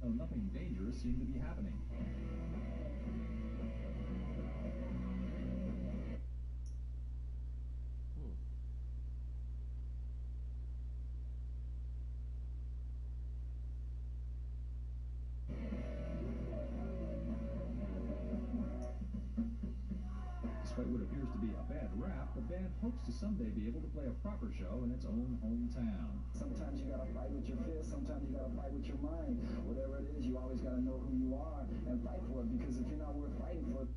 Though nothing dangerous seemed to be happening. Despite what appears to be a bad rap, the band hopes to someday be able to play a proper show in its own hometown. Sometimes you gotta fight with your fist, sometimes you gotta fight with your mind. Whatever it is, you always gotta know who you are and fight for it, because if you're not worth fighting for,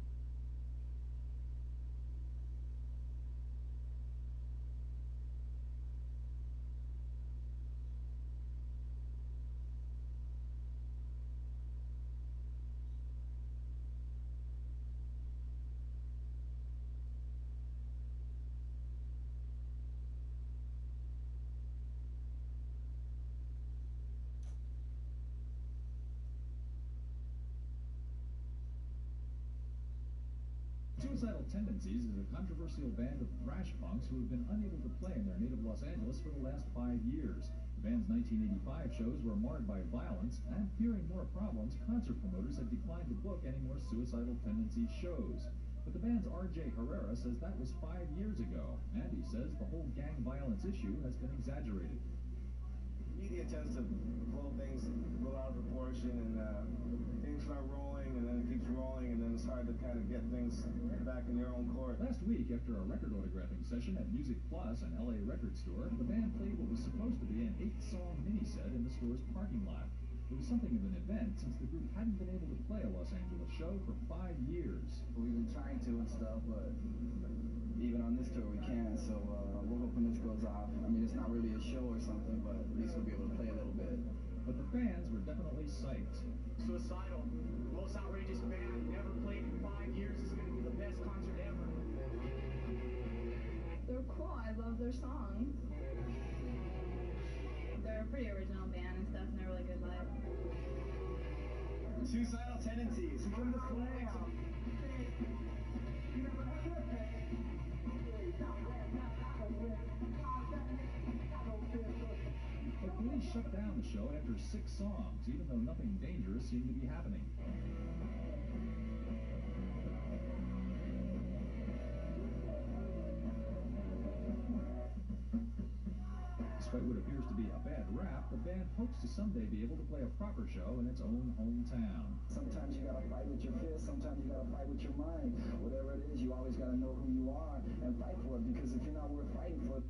Suicidal Tendencies is a controversial band of thrash punks who have been unable to play in their native Los Angeles for the last 5 years. The band's 1985 shows were marred by violence, and fearing more problems, concert promoters have declined to book any more Suicidal Tendencies shows. But the band's R.J. Herrera says that was 5 years ago, and he says the whole gang violence issue has been exaggerated. Media tends to blow things real out of proportion, and things start rolling, and then it keeps rolling, and then it's hard to kind of get things back in their own court. Last week, after a record autographing session at Music Plus, an LA record store, the band played what was supposed to be an 8-song mini-set in the store's parking lot. It was something of an event since the group hadn't been able to play a Los Angeles show for 5 years. we've been trying to and stuff, but even on this tour we can't, so we're hoping this goes off. I mean, it's not really a show or something, but at least we'll be able to play a little bit. But the fans were definitely psyched. Suicidal, most outrageous band, never played in 5 years. This is going to be the best concert ever. They're cool, I love their songs. They're a pretty original band and stuff, and they're really good live. Suicidal Tendencies. From the flag. The police shut down the show after 6 songs, even though nothing dangerous seemed to be happening. Despite what appears to be a bad rap, the band hopes to someday be able to play a proper show in its own hometown. Sometimes you gotta fight with your fist, sometimes you gotta fight with your mind. Whatever it is, you always gotta know who you are and fight for it, because if you're not worth fighting for,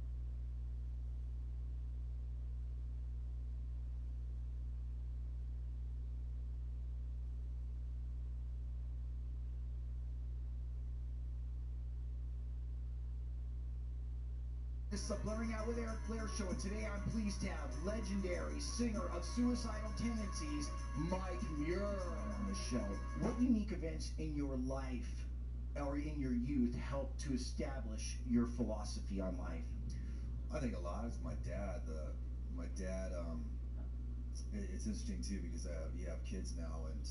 This is the Blurring Out with Eric Blair show, and today I'm pleased to have legendary singer of Suicidal Tendencies, Mike Muir, on the show. What unique events in your life or in your youth helped to establish your philosophy on life? I think a lot is my dad. It's interesting too, because you have kids now, and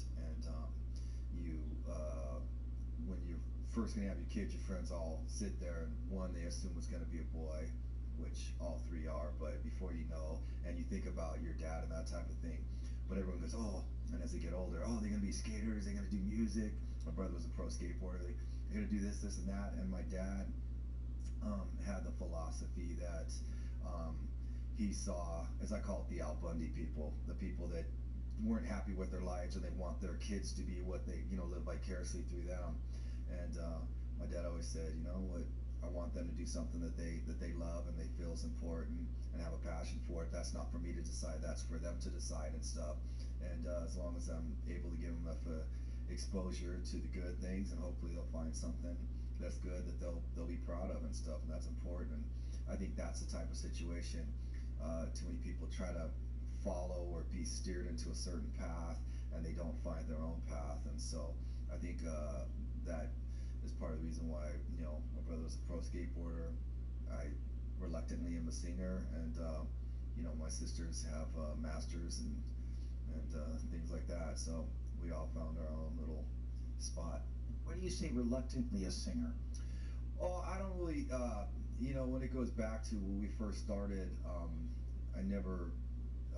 when you're first gonna have your kids, your friends all sit there, and one they assume was gonna be a boy, which all 3 are, but before you know, and you think about your dad and that type of thing, but everyone goes, oh, and as they get older, oh, they're gonna be skaters, they're gonna do music. My brother was a pro skateboarder, they're gonna do this, and that, and my dad had the philosophy that he saw, as I call it, the Al Bundy people, the people that weren't happy with their lives and they want their kids to be what they, live vicariously through them. And my dad always said, you know what, I want them to do something that they love and they feel is important and have a passion for it. That's not for me to decide, that's for them to decide and stuff. And as long as I'm able to give them enough exposure to the good things, and hopefully they'll find something that's good that they'll be proud of and stuff, and that's important. And I think that's the type of situation too many people try to follow or be steered into a certain path and they don't find their own path. And so I think that is part of the reason why, my brother was a pro skateboarder. I reluctantly am a singer, and my sisters have masters and things like that. So we all found our own little spot. Why do you say reluctantly a singer? Oh, I don't really, you know, when it goes back to when we first started,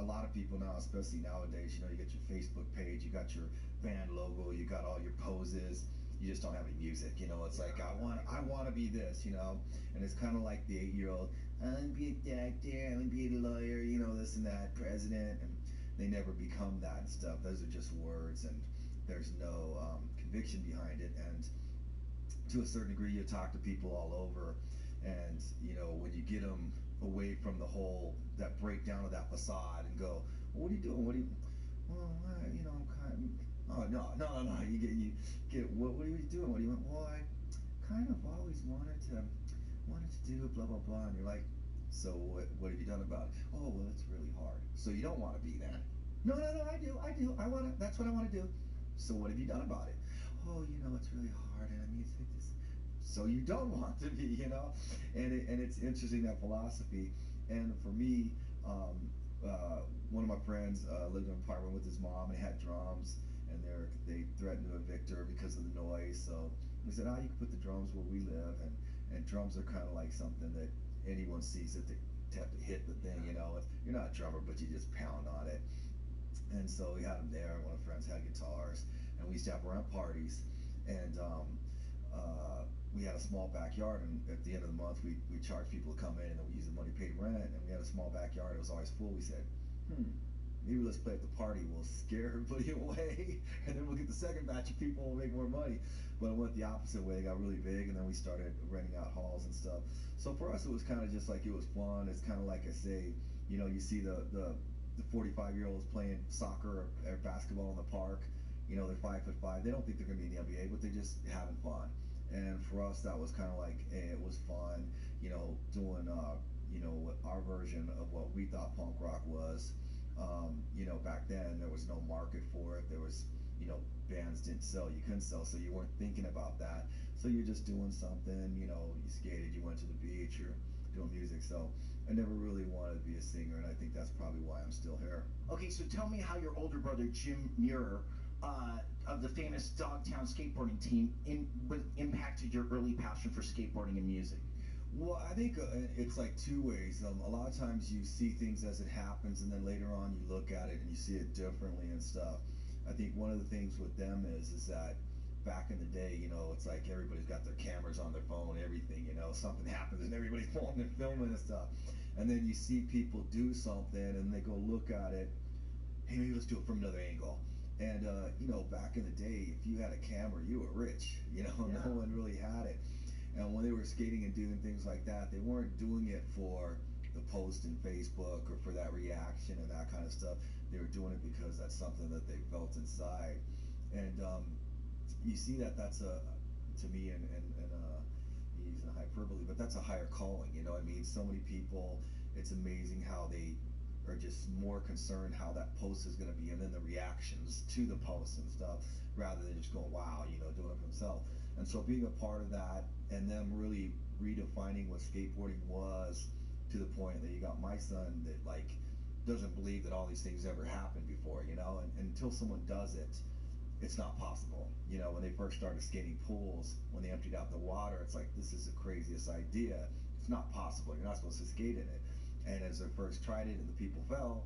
a lot of people now, especially nowadays, you know, you get your Facebook page, you got your band logo, you got all your poses, you just don't have any music, you know. It's like, I want to be this, you know. And it's kind of like the 8-year-old, I want to be a doctor, I want to be a lawyer, you know, this and that, president, and they never become that and stuff. Those are just words, and there's no conviction behind it. And to a certain degree, you talk to people all over, and you know, when you get them away from the whole, that breakdown of that facade, and go, well, what are you doing? What are you? Well, you know, I'm kind of. Oh no. You get what are you doing? What do you want? Well, I kind of always wanted to do blah blah blah, and you're like, so what have you done about it? Oh, well, it's really hard. So you don't want to be that. No, I do. That's what I want to do. So what have you done about it? Oh, you know, it's really hard, and I mean, it's like this. So you don't want to be, you know, and it's interesting, that philosophy. And for me, one of my friends lived in an apartment with his mom, and he had drums, and they threatened to evict her because of the noise. So we said, you can put the drums where we live, and drums are kind of like something that anyone sees that they have to hit the thing, you know. You're not a drummer, but you just pound on it. And so we had them there. One of the friends had guitars, and we used to have around parties, and we had a small backyard, and at the end of the month we charged people to come in, and then we used the money to pay rent, and we had a small backyard. It was always full. We said, maybe let's play at the party. We'll scare everybody away, and then we'll get the second batch of people and we'll make more money. But it went the opposite way. It got really big, and then we started renting out halls and stuff. So for us, it was kind of just like, it was fun. It's kind of like I say, you know, you see the 45-year-olds playing soccer or basketball in the park. You know, they're 5'5". They don't think they're going to be in the NBA, but they're just having fun. And for us, that was kind of like, hey, it was fun, you know, doing, you know, our version of what we thought punk rock was. You know, back then there was no market for it. There was, you know, bands didn't sell, you couldn't sell, so you weren't thinking about that. So you're just doing something, you know, you skated, you went to the beach, you're doing music. So I never really wanted to be a singer, and I think that's probably why I'm still here. Okay, so tell me how your older brother, Jim Muir, of the famous Dogtown skateboarding team, impacted your early passion for skateboarding and music. Well, I think it's like two ways. A lot of times you see things as it happens, and then later on you look at it and you see it differently and stuff. I think one of the things with them is that back in the day, you know, it's like everybody's got their cameras on their phone, everything, you know, something happens and everybody's pulling and filming and stuff. And then you see people do something and they go look at it, hey, maybe let's do it from another angle. And, you know, back in the day, if you had a camera, you were rich, you know, no one really had it. And when they were skating and doing things like that, they weren't doing it for the post in Facebook or for that reaction and that kind of stuff. They were doing it because that's something that they felt inside. And you see that's to me, and using a hyperbole, but that's a higher calling, you know what I mean? So many people, it's amazing how they are just more concerned how that post is going to be, and then the reactions to the post and stuff, rather than just going, wow, you know, doing it for themselves. And so being a part of that, and them really redefining what skateboarding was, to the point that you got my son that like doesn't believe that all these things ever happened before, you know, and until someone does it, it's not possible. You know, when they first started skating pools, when they emptied out the water, it's like, this is the craziest idea. It's not possible. You're not supposed to skate in it. And as they first tried it and the people fell,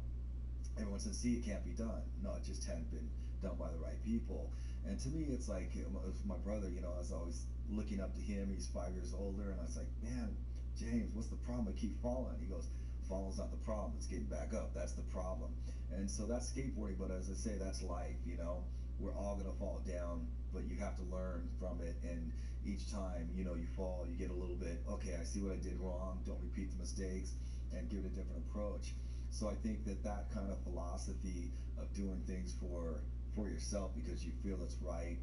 everyone said, see, it can't be done. No, it just hadn't been done by the right people. And to me, it's like, it was my brother, you know, I was always looking up to him. He's 5 years older, and I was like, man, James, what's the problem? I keep falling. He goes, falling's not the problem, it's getting back up. That's the problem. And so that's skateboarding, but as I say, that's life, you know. We're all gonna fall down, but you have to learn from it, and each time, you know, you fall, you get a little bit, okay, I see what I did wrong, don't repeat the mistakes, and give it a different approach. So I think that kind of philosophy of doing things for yourself because you feel it's right,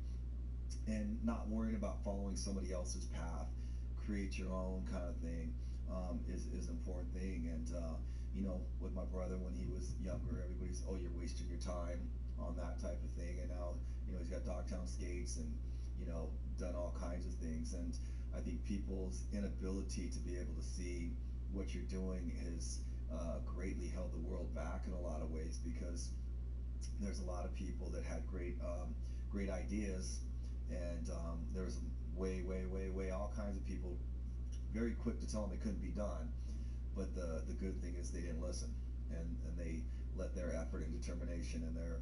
and not worrying about following somebody else's path, create your own kind of thing, is an important thing. And you know, with my brother when he was younger, everybody's, oh, you're wasting your time on that type of thing, and now, you know, he's got Dogtown skates and, you know, done all kinds of things. And I think people's inability to be able to see what you're doing has greatly held the world back in a lot of ways, because there's a lot of people that had great ideas, and there's way all kinds of people very quick to tell them it couldn't be done. But the good thing is they didn't listen, and they let their effort and determination and their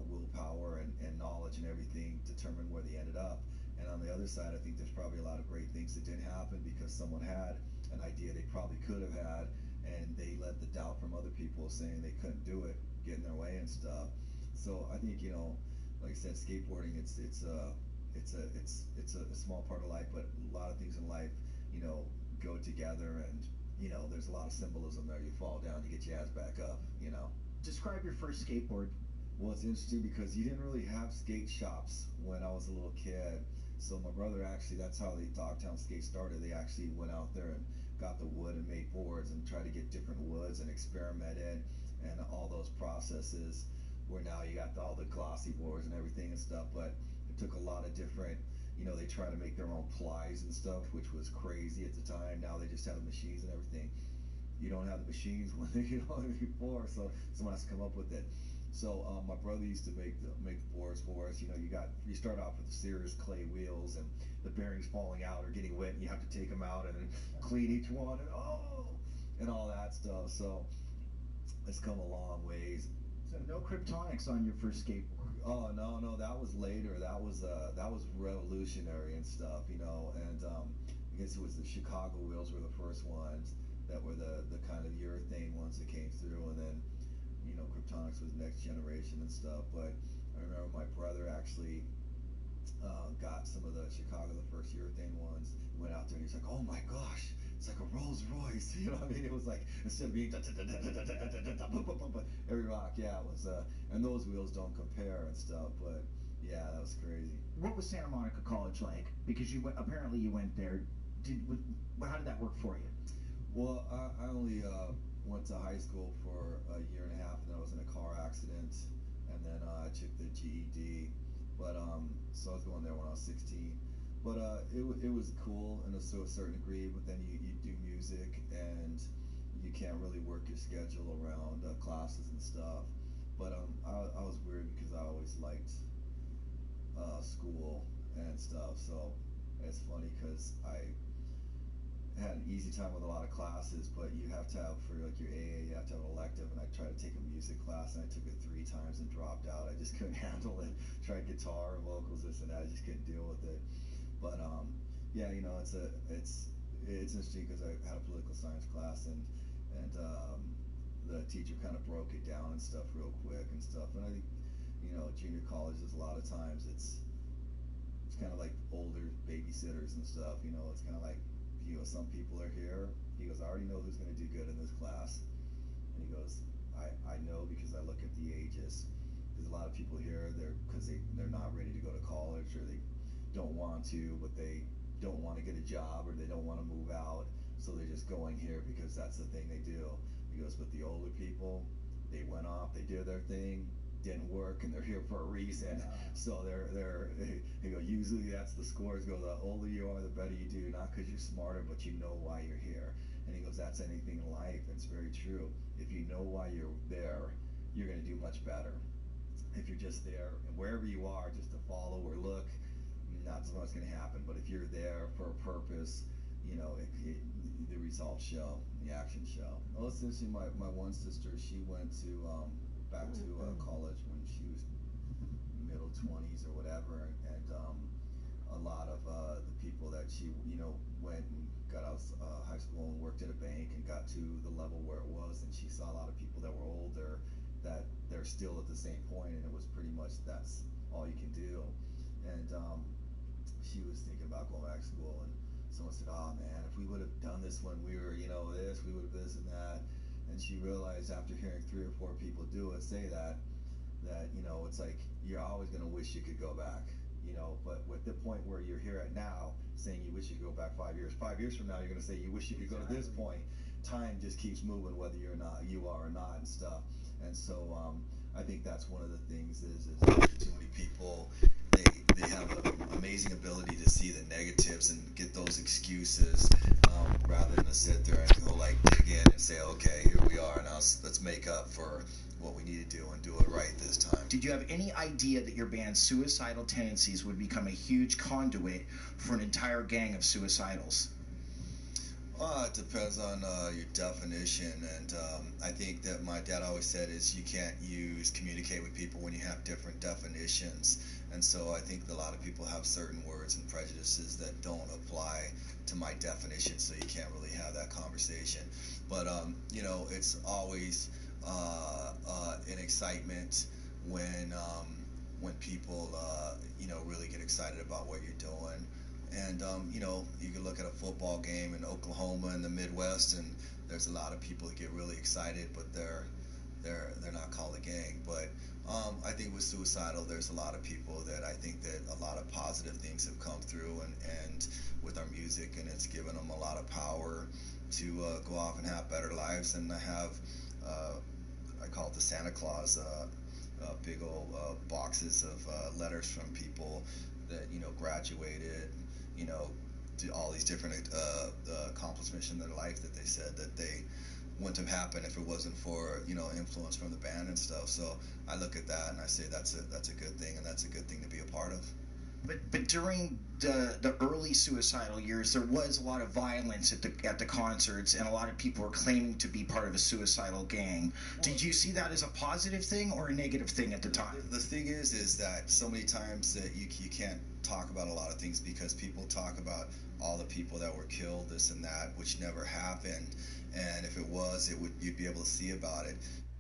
willpower and knowledge and everything determine where they ended up. And on the other side, I think there's probably a lot of great things that didn't happen because someone had an idea they probably could have had, and they let the doubt from other people saying they couldn't do it get in their way and stuff. So I think, you know, like I said, skateboarding, it's a small part of life, but a lot of things in life, you know, go together, and you know, there's a lot of symbolism there. You fall down, you get your ass back up, you know. Describe your first skateboard. Well, it's interesting because you didn't really have skate shops when I was a little kid. So my brother actually, that's how the Dogtown skate started. They actually went out there and got the wood and made boards and tried to get different woods and experimented and all those processes, where now you got all the glossy boards and everything and stuff. But it took a lot of different, you know, they try to make their own plies and stuff, which was crazy at the time. Now they just have the machines and everything. You don't have the machines when they, you know, before, so someone has to come up with it. So my brother used to make the boards for us. You know, you start off with the Sears clay wheels, and the bearings falling out or getting wet, and you have to take them out and then clean each one, and all that stuff. So it's come a long ways. So no Kryptonics on your first skateboard. Oh no, that was later. That was revolutionary and stuff, you know. And I guess it was the Chicago wheels were the first ones that were the kind of urethane ones that came through, and then, you know, Kryptonics was next generation and stuff. But I remember my brother actually got some of the Chicago, the first urethane ones, went out there and he's like, oh my gosh, it's like a Rolls Royce, you know what I mean? It was like, instead of being every rock, yeah, it was, and those wheels don't compare and stuff, but yeah, that was crazy. What was Santa Monica College like? Because apparently you went there. How did that work for you? Well, I only went to high school for a year and a half, and then I was in a car accident, and then I took the GED. But so I was going there when I was 16. But it was cool to a certain degree. But then you do music, and you can't really work your schedule around classes and stuff. But I was weird because I always liked school and stuff. So it's funny because I had an easy time with a lot of classes, but you have to have, for like your AA, you have to have an elective, and I tried to take a music class, and I took it 3 times and dropped out. I just couldn't handle it. Tried guitar, vocals, this and that, I just couldn't deal with it. But yeah, you know, it's interesting because I had a political science class, and the teacher kind of broke it down and stuff real quick and stuff. And I think, you know, junior colleges, a lot of times it's kind of like older babysitters and stuff. You know, it's kind of like, he goes, some people are here. He goes, I already know who's going to do good in this class. And he goes, I know because I look at the ages. There's a lot of people here, they're not ready to go to college, or they don't want to, but they don't want to get a job, or they don't want to move out, so they're just going here because that's the thing they do. He goes, but the older people, they went off, they did their thing, didn't work, and they're here for a reason. So he go, usually that's the scores go, the older you are, the better you do, not because you're smarter, but you know why you're here. And he goes, that's anything in life, and it's very true. If you know why you're there, you're going to do much better. If you're just there, and wherever you are, just to follow or look, not so much going to happen. But if you're there for a purpose, you know, the results show, the actions show. Well, essentially, my one sister, she went to back to college when she was middle 20s or whatever, and a lot of the people that she, you know, went and got out of high school and worked at a bank and got to the level where it was, and she saw a lot of people that were older that they're still at the same point, and it was pretty much that's all you can do. And she was thinking about going back to school, and someone said, oh man, if we would have done this when we were, you know, this, we would have this and that. And she realized after hearing 3 or 4 people say that, you know, it's like you're always going to wish you could go back, you know, but with the point where you're here at now, saying you wish you could go back 5 years. 5 years from now, you're going to say you wish you could go to this point. Time just keeps moving, whether you are or not and stuff. And so I think that's one of the things is too many people, they have an amazing ability to see the negatives and get those excuses rather than to sit there and go like dig in and say, okay, here we are, now let's make up for what we need to do and do it right this time. Did you have any idea that your band Suicidal Tendencies would become a huge conduit for an entire gang of suicidals? It depends on your definition, and I think that my dad always said is you can't communicate with people when you have different definitions, and so I think a lot of people have certain words and prejudices that don't apply to my definition, so you can't really have that conversation. But you know, it's always an excitement when people you know, really get excited about what you're doing. And you know, you can look at a football game in Oklahoma in the Midwest, and there's a lot of people that get really excited, but they're not called a gang. But I think with Suicidal, there's a lot of people that I think that a lot of positive things have come through, and with our music, and it's given them a lot of power to go off and have better lives, and have I call it the Santa Claus, big old boxes of letters from people that, you know, graduated, you know, to all these different accomplishments in their life that they said that they wouldn't have happened if it wasn't for, you know, influence from the band and stuff. So I look at that and I say that's a good thing, and that's a good thing to be a part of. But during the early Suicidal years, there was a lot of violence at the concerts, and a lot of people were claiming to be part of a suicidal gang. Did you see that as a positive thing or a negative thing at the time? The thing is that so many times that you can't talk about a lot of things because people talk about all the people that were killed, this and that, which never happened. And if it was, you'd be able to see about it.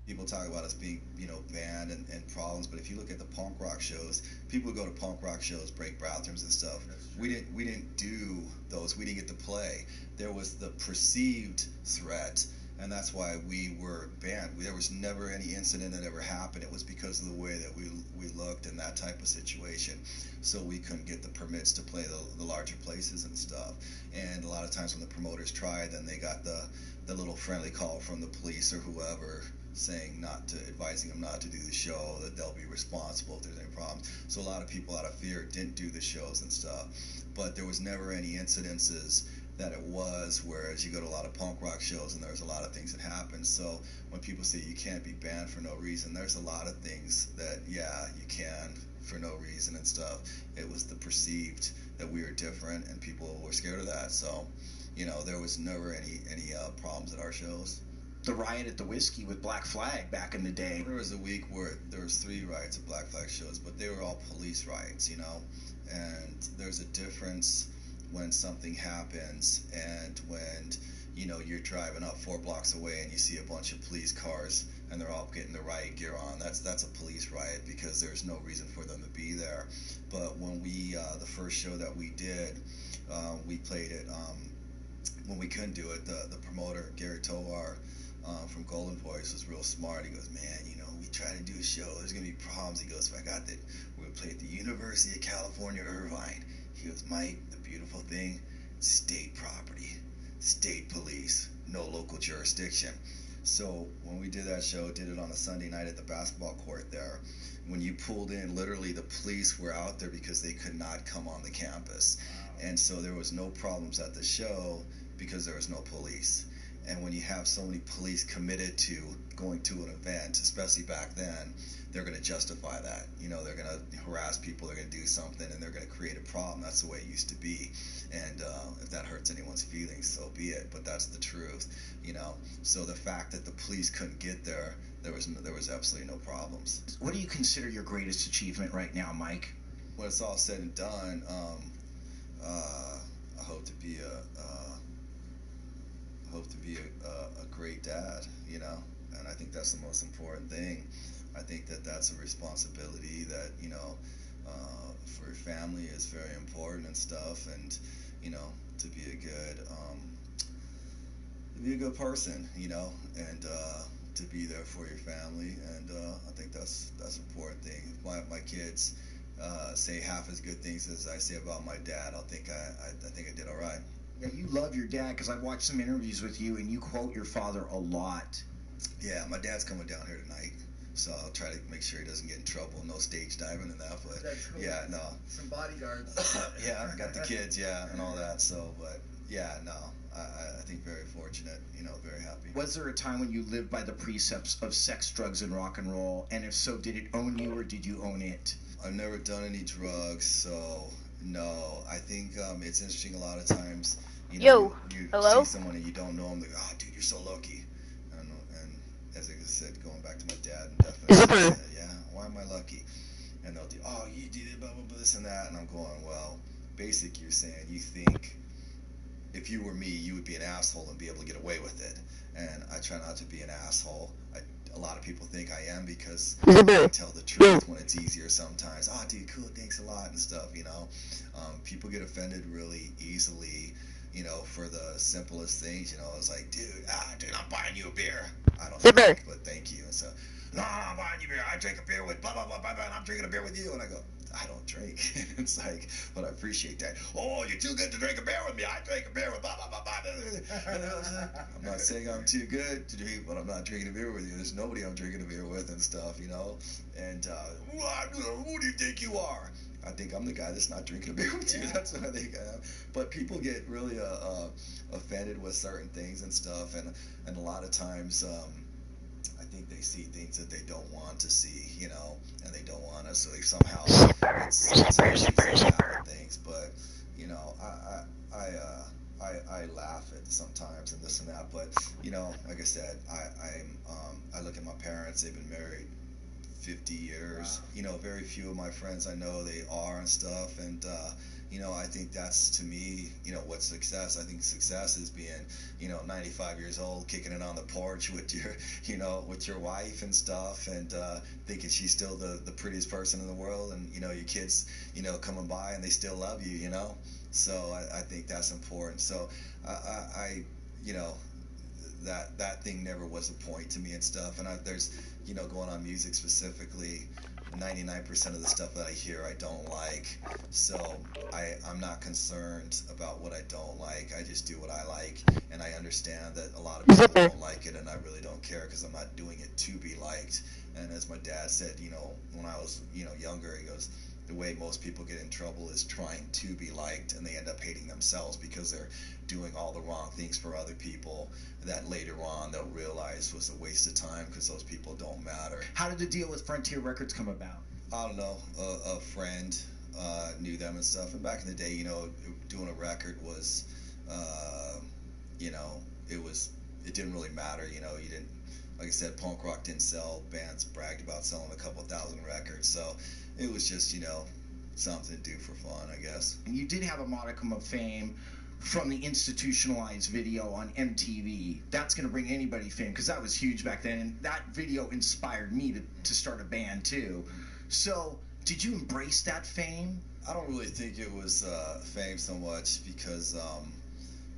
People talk about us being, you know, banned and problems, but if you look at the punk rock shows, people who go to punk rock shows break bathrooms and stuff. We didn't do those. We didn't get to play. There was the perceived threat, and that's why we were banned. There was never any incident that ever happened. It was because of the way that we looked in that type of situation. So we couldn't get the permits to play the larger places and stuff. And a lot of times when the promoters tried, then they got the little friendly call from the police or whoever saying advising them not to do the show, that they'll be responsible if there's any problems. So a lot of people out of fear didn't do the shows and stuff. But there was never any incidences that it was, whereas you go to a lot of punk rock shows and there's a lot of things that happen. So when people say you can't be banned for no reason, there's a lot of things that, yeah, you can for no reason and stuff. It was the perceived that we were different, and people were scared of that. So, you know, there was never any problems at our shows. The riot at the Whiskey with Black Flag back in the day. There was a week where there was 3 riots at Black Flag shows, but they were all police riots, you know. And there's a difference when something happens and when, you know, you're driving up 4 blocks away and you see a bunch of police cars and they're all getting the riot gear on. That's a police riot because there's no reason for them to be there. But when we the first show that we did, we played it when we couldn't do it. The promoter Gary Tovar from Golden Voice was real smart. He goes, man, you know, we try to do a show, there's gonna be problems. He goes, if I got that, we're gonna play at the University of California, Irvine. He goes, Mike, the beautiful thing, state property, state police, no local jurisdiction. So when we did that show, did it on a Sunday night at the basketball court there. When you pulled in, literally the police were out there because they could not come on the campus. And so there was no problems at the show because there was no police. And when you have so many police committed to going to an event, especially back then, they're going to justify that. You know, they're going to harass people, they're going to do something, and they're going to create a problem. That's the way it used to be. And if that hurts anyone's feelings, so be it. But that's the truth, you know. So the fact that the police couldn't get there, there was absolutely no problems. What do you consider your greatest achievement right now, Mike? When it's all said and done, I hope to be a great dad, you know, and I think that's the most important thing. I think that that's a responsibility that, you know, for your family is very important and stuff, and, you know, to be a good person, you know, and to be there for your family, and I think that's an important thing. If my kids say half as good things as I say about my dad, I think I did all right. Yeah, you love your dad, because I've watched some interviews with you, and you quote your father a lot. Yeah, my dad's coming down here tonight, so I'll try to make sure he doesn't get in trouble. No stage diving and that, but that's cool. Yeah, no. Some bodyguards. Yeah, I got the kids, yeah, and all that. So, but yeah, no, I think very fortunate, you know, very happy. Was there a time when you lived by the precepts of sex, drugs, and rock and roll? And if so, did it own you or did you own it? I've never done any drugs, so no. I think it's interesting a lot of times you Yo, know, you hello? see someone and you don't know them, like, oh, dude, you're so lucky. And as I said, going back to my dad, and definitely, yeah, why am I lucky? And they'll do, oh, you did blah, blah, blah, this and that. And I'm going, well, basic, you're saying you think if you were me, you would be an asshole and be able to get away with it. And I try not to be an asshole. A lot of people think I am because I tell the truth when it's easier sometimes. Oh, dude, cool, thanks a lot and stuff, you know. People get offended really easily, you know, for the simplest things, you know. It's like, dude, I'm buying you a beer. I don't drink, but thank you. And so, no, I'm buying you beer. I drink a beer with blah, blah, blah, blah, blah, and I'm drinking a beer with you. And I go, I don't drink. It's like, but I appreciate that. Oh, you're too good to drink a beer with me. I drink a beer with blah, blah, blah, blah. I'm not saying I'm too good to drink, but I'm not drinking a beer with you. There's nobody I'm drinking a beer with and stuff, you know. And who do you think you are? I think I'm the guy that's not drinking a beer with you. That's what I think I am. But people get really offended with certain things and stuff, and a lot of times I think they see things that they don't want to see, you know, and they don't want to, so they somehow things. But you know, I laugh at sometimes and this and that. But you know, like I said, I look at my parents. They've been married 50 years. Wow. You know, very few of my friends I know they are and stuff, and you know, I think that's, to me, you know, what's success. I think success is being, you know, 95 years old, kicking it on the porch with your, you know, with your wife and stuff, and thinking she's still the prettiest person in the world, and, you know, your kids, you know, coming by and they still love you, you know. So I think that's important. So I you know, that thing never was a point to me and stuff. And there's, you know, going on music specifically, 99% of the stuff that I hear I don't like, so I'm not concerned about what I don't like. I just do what I like, and I understand that a lot of people don't like it, and I really don't care because I'm not doing it to be liked. And as my dad said, you know, when I was, you know, younger, he goes, the way most people get in trouble is trying to be liked, and they end up hating themselves because they're doing all the wrong things for other people that later on they'll realize was a waste of time because those people don't matter. How did the deal with Frontier Records come about? I don't know. A friend knew them and stuff. And back in the day, you know, doing a record was, you know, it didn't really matter. You know, you didn't, like I said, punk rock didn't sell. Bands bragged about selling a couple thousand records. So it was just, you know, something to do for fun, I guess. And you did have a modicum of fame from the institutionalized video on MTV. That's going to bring anybody fame, because that was huge back then, and that video inspired me to start a band too. So did you embrace that fame? I don't really think it was fame so much, because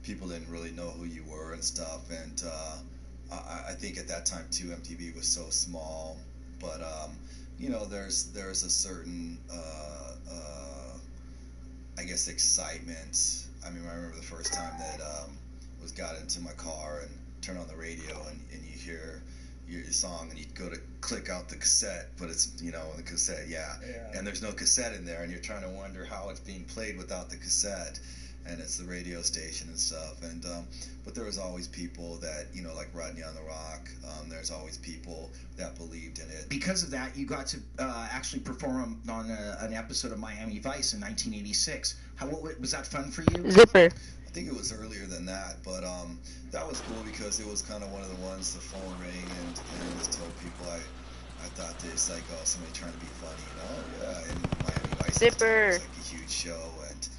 people didn't really know who you were and stuff, and I think at that time too, MTV was so small. But you know, there's a certain I guess excitement. I mean, I remember the first time that got into my car and turn on the radio, and you hear your song, and you go to click out the cassette, but it's, you know, the cassette, and there's no cassette in there, and you're trying to wonder how it's being played without the cassette, and it's the radio station and stuff. And but there was always people that, you know, like Rodney on the Rock, there's always people that believed in it. Because of that, you got to actually perform on an episode of Miami Vice in 1986. Was that fun for you? Zipper. I think it was earlier than that, but that was cool because it was kind of one of the ones, the phone rang, and I just told people I thought this, like, oh, somebody trying to be funny, you know? Yeah, and Miami Vice Zipper. was like a huge show, and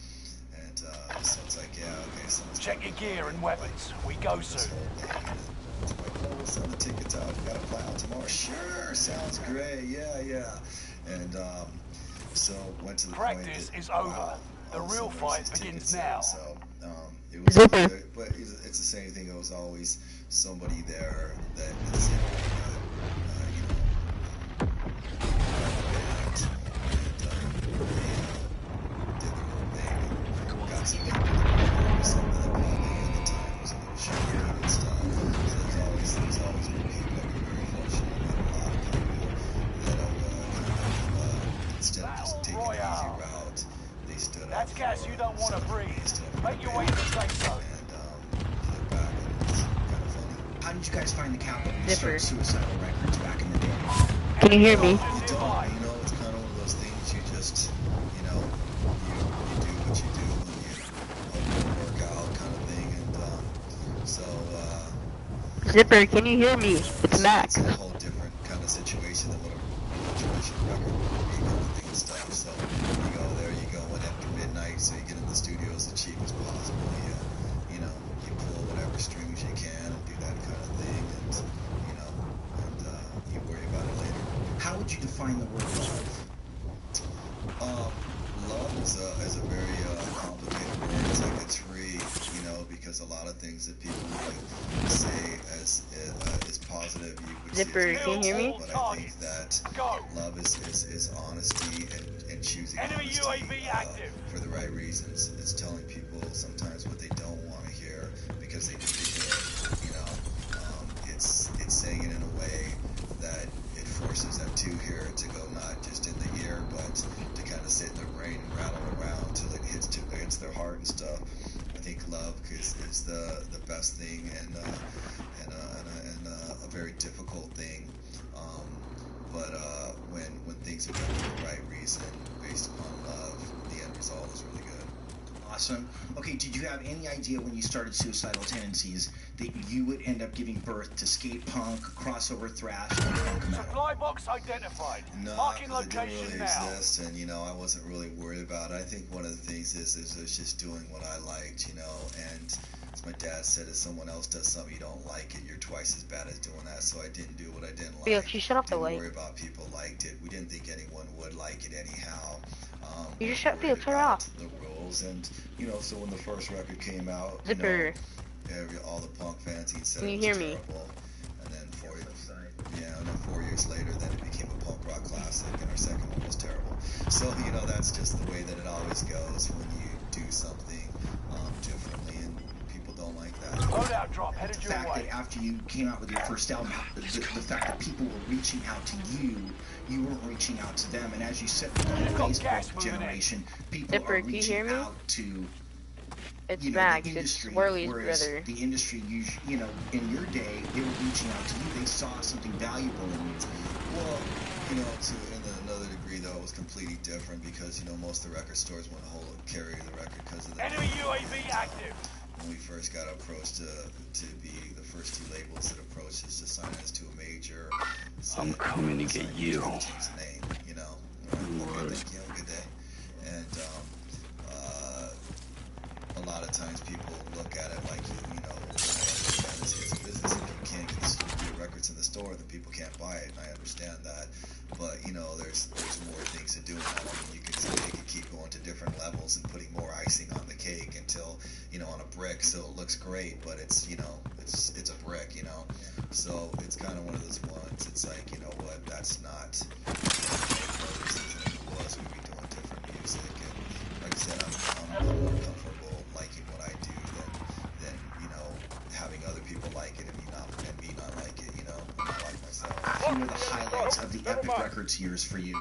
so it's like, yeah, okay, so check your gear and weapons. We go soon. It's like, oh, we'll send the tickets out. We got to fly out tomorrow. Sure, sounds great. Yeah. And so went to the practice point that, is over. Wow, the real fight begins now. So it was good, but it's the same thing. It was always somebody there that is, That's gas you don't want to breathe. Make your way to the safe zone. How did you guys find the capital to start Suicidal Records back in the day? Can you hear me? You know, it's kind of one of those things you just, you know, you do what you do, and you work out kind of Zipper, can you hear me? It's Max. It's a whole different kind of situation than what a traditional record thing and stuff. So you go there, you go in after midnight, so you get in the studio as cheap as possible. You know, you pull whatever strings you can and do that kind of thing, and you know, and you worry about it later. How would you define the word love? Love is a very complicated word. It's like a tree, you know, because a lot of things that people would say as positive, you would Zipper, say can you hear me? But I think that love is honesty and choosing honesty for the right reasons. It's telling people sometimes what they don't want to hear because they need to hear it. You know, it's saying it in a way that it forces them to hear it, to go not just in the ear, but to kind of sit in their brain and rattle around till it hits their heart and stuff. I think love is the best thing and a very difficult thing. But when things are done for the right reason, based upon love, the end result is really good. Awesome. Okay, did you have any idea when you started Suicidal Tendencies that you would end up giving birth to skate punk, crossover thrash, and punk metal? Supply box identified. No, Marking because it didn't location really now. exist, and you know, I wasn't really worried about it. I think one of the things is I was just doing what I liked, you know, and as my dad said, if someone else does something you don't like it, you're twice as bad as doing that. So I didn't do what I didn't like. Felix, you shut off the Didn't light. worry about people liked it. We didn't think anyone would like it anyhow. You just we shut worried Felix, turn it about off. the rules, and you know, so when the first record came out, Zipper. you know, all the punk fans said Can it you was hear me? terrible. And then 4 years later, then it became a punk rock classic, and our second one was terrible. So you know, that's just the way that it always goes when you do something differently, and people don't like that. Loadout drop headed The your fact way. that after you came out with your first album, the fact that people were reaching out to you, you weren't reaching out to them, and as you said, with the Got gas Facebook moving in. generation, people Zipper, are can you reaching hear me? out to It's the Max. It's industry, Worley's whereas brother. the industry, you know, in your day, they were reaching out to you. They saw something valuable in you. Well, you know, in another degree, though, it was completely different because, you know, most of the record stores wouldn't carry the record because of the Enemy UAV active. when we first got approached to be the first two labels that approached us to sign us to a major. I'm coming to get you. Change the name, you know. Okay, thank you. Have a good day. And a lot of times people look at it like, you know, it's a business. If you can't get your records in the store, then people can't buy it. And I understand that. But, you know, there's more things to do. I mean, they could keep going to different levels and putting more icing on the cake until, you know, on a brick, so it looks great, but it's, you know, it's a brick, you know. So it's kind of one of those ones. It's like, you know what, that's not it was. We'd be doing different music, and like I said, I'm more comfortable liking what I do than you know, having other people like it and me not like it, you know. I'm not like myself. Who were the highlights of the Epic Records years for you?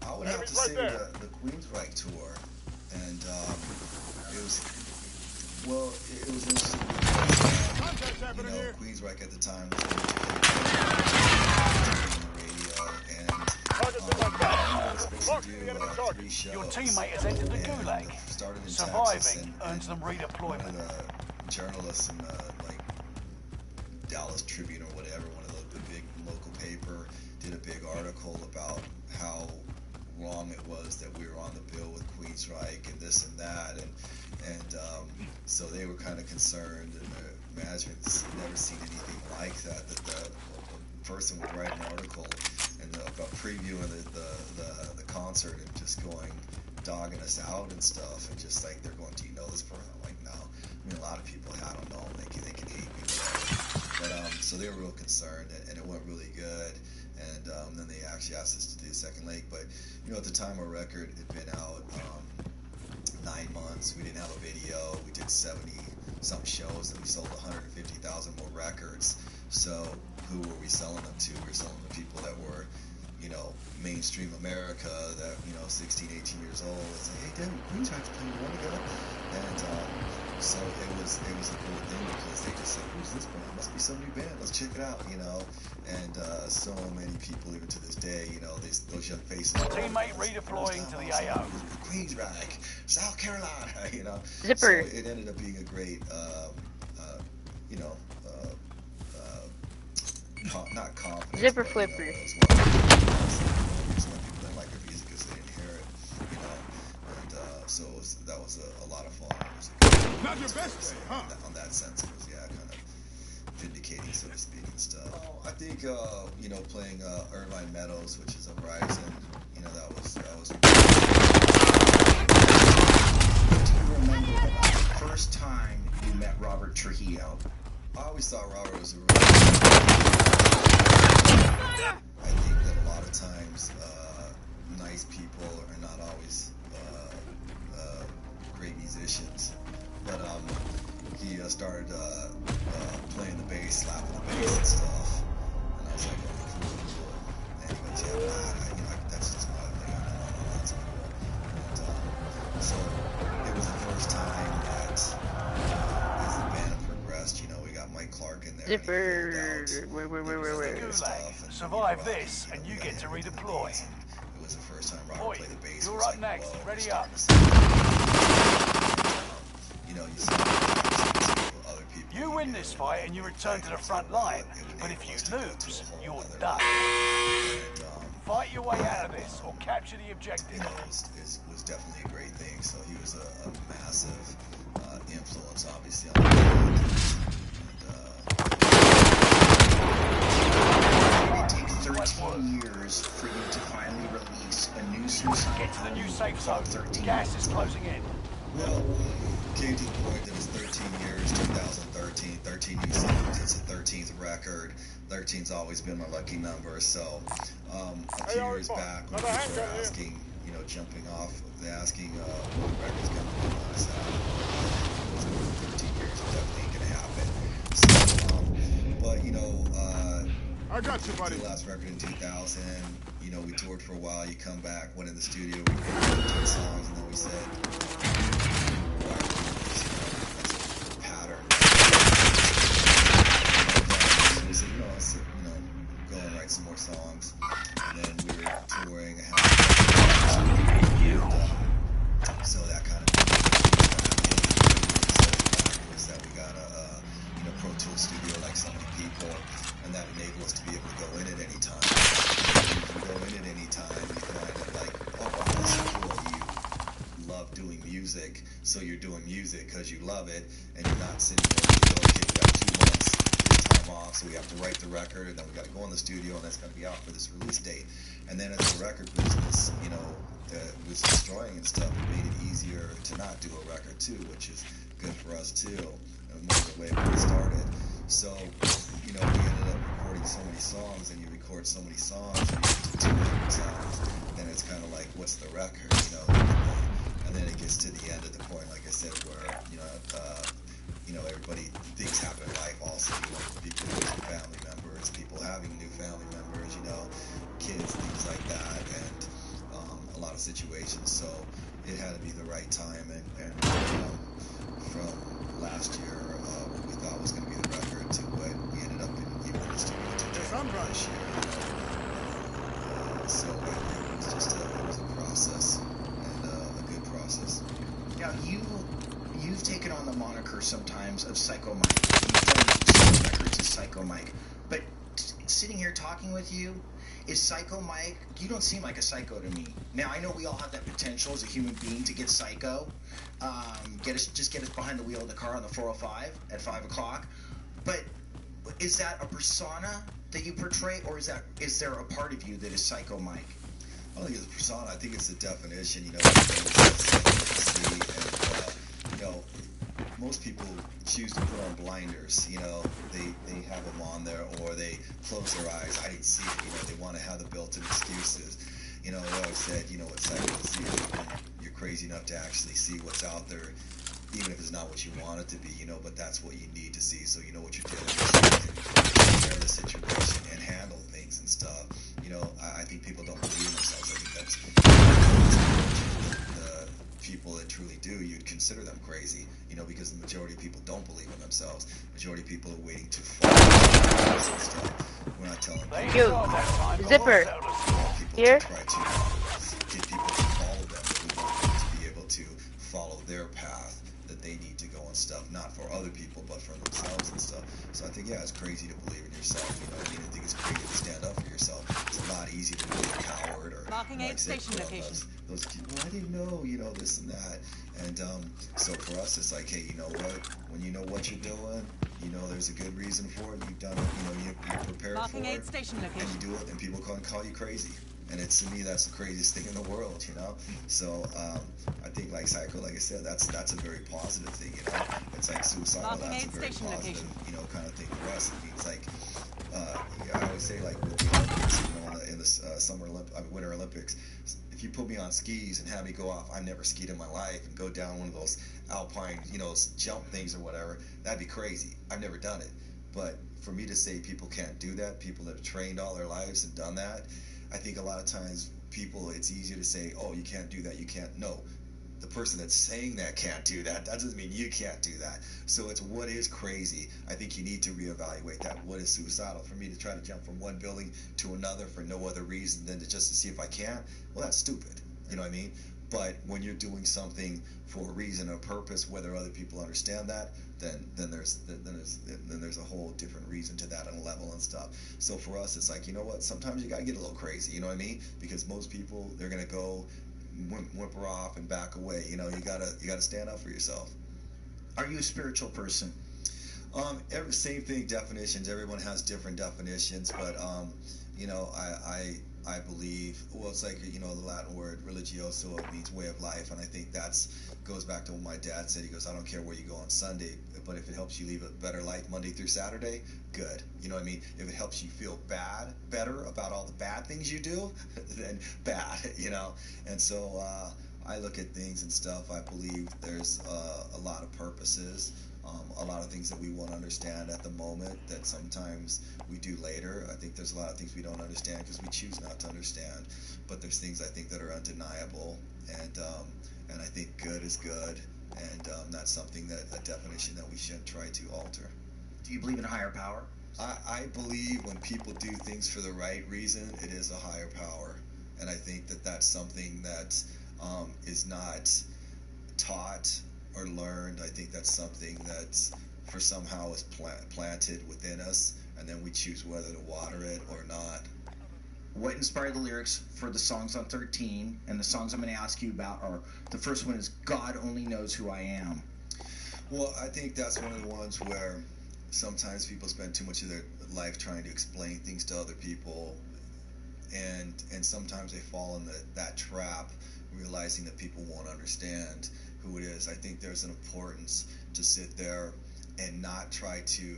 I would have to say the Queensryche tour, and it was interesting because, you know, Queensryche at the time was on the radio, and we were supposed to do 3 shows. Your teammate has entered the and gulag. started in Surviving Texas, and earns them one redeployment. of the journalists in like Dallas Tribune or whatever, one of the big local paper, did a big article about how wrong it was that we were on the bill with Queensryche and this and that, and so they were kind of concerned, and management's never seen anything like that. That the person would write an article and about previewing the concert and just dogging us out and stuff, and just like they're going, do you know this person? I'm like, no. I mean, a lot of people, I don't know, they can hate me, but so they were real concerned, and it went really good. And then they actually asked us to do the second leg. But, you know, at the time our record had been out 9 months. We didn't have a video. We did 70-something shows, and we sold 150,000 more records. So who were we selling them to? We were selling them to people that were, you know, mainstream America, that, you know, 16, 18 years old. It's like, hey, Devin, Queensryche's playing, you want to go? And so it was a cool thing because they just said, who's this band? Must be some new band. Let's check it out, you know. And so many people, even to this day, you know, those young faces. Teammate redeploying to the AO. Queensryche, South Carolina, you know. Zipper. So it ended up being a great, you know, not confidence. Zipper but, flipper. You know, it's one of the reasons why people didn't like her music because they didn't hear it, you know. And so that was a lot of fun. It was a good Not your best day, huh? on that sense, it was kind of vindicating, so to speak, and stuff. I think you know, playing Irvine Meadows, which is a Horizon, you know, that was. Do you remember the first time you met Robert Trujillo? I always thought Robert was a really I think that a lot of times nice people are not always great musicians, but he started playing the bass, slapping the bass and stuff, and I was like, oh, cool. And he goes, yeah, but you know, that's just my thing. I know that's cool. And so it was the first time that as the band progressed, you know, we got Mike Clark in there. Zipper. Gulag. Survive this, and you get to redeploy. It was the first time Robert Oi, played the bass. you're It was up like, next. whoa, Ready we're up. You know, you see other people. You win this fight and you return to the front line, but if you lose, you're done. Fight your way out of this or capture the objective. You know, it was definitely a great thing. So he was a massive influence, obviously, on the band. It take 13 years for you to finally release a new suicide Get to the new album safe zone. called 13 Gas is closing in. Well, came to the point that it's 13 years, 2013, 13 new singles. It's the 13th record. 13's always been my lucky number. So, a few years back, when people were asking, you know, jumping off, asking what record's going to be on this album, it was 13 years, it definitely ain't going to happen. So, but, you know, I got you, buddy. the last record in 2000, you know, we toured for a while, you come back, went in the studio, we recorded 10 songs, and then we said, that's a pattern. So we said, you know, let's, go and write some more songs. And then we were touring a half. So that kind of is that we got a Pro Tools studio like so many people, and that enabled us to be able to go in at any time. And you can go in at any time, you find it like, oh, that's cool, you love doing music, so you're doing music because you love it, and you're not sitting there and you go, okay, we got 2 months time off, so we have to write the record, and then we got to go in the studio, and that's going to be out for this release date. And then as the record business, was destroying and stuff, it made it easier to not do a record too, which is good for us too, and more the way we started. So, we ended up recording so many songs, and you record so many songs, and you get to 200 songs, then it's kind of like, what's the record, and then it gets to the end of the point, like I said, where, everybody, things happen in life also, people losing family members, people having new family members, kids, things like that, and a lot of situations, so it had to be the right time, and from last year, what we thought was going to be the record to what we ended up even in the studio to this year, so it was just it was a process, and a good process. Now, you've taken on the moniker sometimes of Psycho Mike. You've done some records as Psycho Mike. But sitting here talking with you, is Psycho Mike, you don't seem like a psycho to me. Now, I know we all have that potential as a human being to get psycho, get us behind the wheel of the car on the 405 at 5 o'clock. But is that a persona that you portray, or is there a part of you that is Psycho Mike? I don't think it's a persona. I think it's a definition. Most people choose to put on blinders. They have them on there, or they close their eyes. I didn't see it. They want to have the built-in excuses. They always said, what psycho is when you're crazy enough to actually see what's out there, even if it's not what you want it to be. But that's what you need to see, so you know what you're dealing with. Compare the situation and handle things and stuff. I think people don't believe in themselves. I think that's the people that truly do. You'd consider them crazy, because the majority of people don't believe in themselves. Majority of people are waiting to follow and stuff. We're not telling people. Yo, Zipper. Here. Try to get people to follow them. We want them to be able to follow their path that they need to go and stuff, not for other people, but for themselves and stuff. So I think, yeah, it's crazy to believe in yourself. You know what I mean? I think it's crazy to stand up for yourself. It's a lot easier to be a coward or Marking like aid say, station location. those people, I didn't know, you know, this and that. And so for us, it's like, hey, you know what? When you know what you're doing, you know there's a good reason for it. You've done it. You know, you're prepared Marking for aid it, station and location. you do it, and people can call you crazy. And it's, to me, that's the craziest thing in the world, you know. So I think, like Psycho, like I said, that's a very positive thing, you know. It's like suicidal. Marking That's a aid very station positive, location. you know, kind of thing for us. It means like I always say, like with the Olympics, you know, in the Winter Olympics, if you put me on skis and have me go off, I've never skied in my life, and go down one of those alpine, you know, jump things or whatever, that'd be crazy. I've never done it. But for me to say people can't do that, people that have trained all their lives and done that, I think a lot of times people, it's easier to say, oh, you can't do that, you can't. No, the person that's saying that can't do that. That doesn't mean you can't do that. So it's what is crazy. I think you need to reevaluate that. What is suicidal? For me to try to jump from one building to another for no other reason than just to see if I can, well, that's stupid. You know what I mean? But when you're doing something for a reason or purpose, whether other people understand that, then there's a whole different reason to that and level and stuff. So for us, it's like, you know what? Sometimes you gotta get a little crazy. You know what I mean? Because most people, they're gonna go whimper off and back away. You know, you gotta stand up for yourself. Are you a spiritual person? Same thing, definitions. Everyone has different definitions, but you know, I believe, well, it's like, you know, the Latin word religioso, it means way of life, and I think goes back to what my dad said. He goes, I don't care where you go on Sunday, but if it helps you live a better life Monday through Saturday, good. You know what I mean? If it helps you feel better about all the bad things you do, then bad, you know? And so I look at things and stuff. I believe there's a lot of purposes, a lot of things that we won't understand at the moment that sometimes we do later. I think there's a lot of things we don't understand because we choose not to understand, but there's things I think that are undeniable, and I think good is good, and that's something, that a definition that we shouldn't try to alter. Do you believe in a higher power? I believe when people do things for the right reason, it is a higher power, and I think that that's something that is not taught or learned. I think that's something that's for somehow is planted within us, and then we choose whether to water it or not. What inspired the lyrics for the songs on 13? And the songs I'm going to ask you about are, the first one is God Only Knows Who I Am. Well, I think that's one of the ones where sometimes people spend too much of their life trying to explain things to other people, and sometimes they fall in that trap, realizing that people won't understand who it is. I think there's an importance to sit there and not try to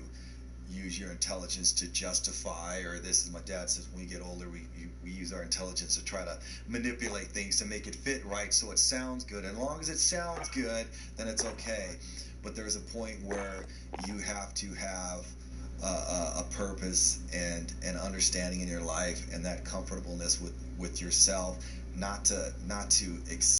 use your intelligence to justify, or this is, my dad says, when we get older, we use our intelligence to try to manipulate things to make it fit right so it sounds good. And as long as it sounds good, then it's okay. But there's a point where you have to have a purpose and an understanding in your life, and that comfortableness with yourself, not to